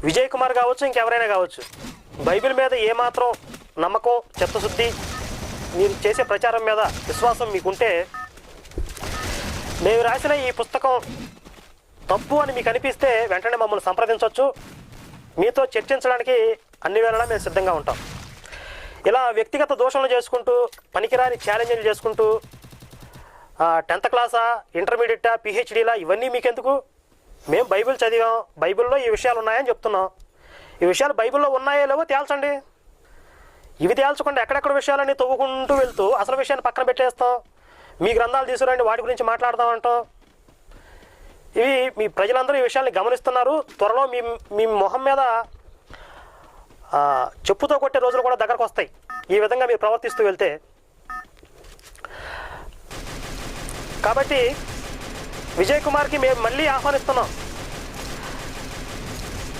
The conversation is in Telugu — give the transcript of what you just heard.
విజయ్ కుమార్ కావచ్చు, ఇంకెవరైనా కావచ్చు, బైబిల్ మీద ఏమాత్రం నమ్మకం, చిత్తశుద్ధి, మీరు చేసే ప్రచారం మీద విశ్వాసం మీకుంటే మేము రాసిన ఈ పుస్తకం తప్పు అని మీకు అనిపిస్తే వెంటనే మమ్మల్ని సంప్రదించవచ్చు. మీతో చర్చించడానికి అన్ని వేళలా మేము సిద్ధంగా ఉంటాం. ఇలా వ్యక్తిగత దోషణలు చేసుకుంటూ, పనికిరాని ఛాలెంజ్లు చేసుకుంటూ 10th క్లాసా, ఇంటర్మీడియటా, పిహెచ్డీలా ఇవన్నీ మీకెందుకు? మేము బైబిల్ చదివాం, బైబిల్లో ఈ విషయాలు ఉన్నాయని చెప్తున్నాం. ఈ విషయాలు బైబిల్లో ఉన్నాయో లేవో తేల్చండి. ఇవి తేల్చకుండా ఎక్కడెక్కడ విషయాలన్నీ తవ్వుకుంటూ వెళ్తూ అసలు విషయాన్ని పక్కన పెట్టేస్తాం. మీ గ్రంథాలు తీసుకురండి, వాటి గురించి మాట్లాడదామంటాం. ఇవి మీ ప్రజలందరూ ఈ విషయాన్ని గమనిస్తున్నారు. త్వరలో మీ మొహం మీద చెప్పుతో కొట్టే రోజులు కూడా దగ్గరకు వస్తాయి ఈ విధంగా మీరు ప్రవర్తిస్తూ వెళ్తే. కాబట్టి విజయ్ కుమార్కి మేము మళ్ళీ ఆహ్వానిస్తున్నాం.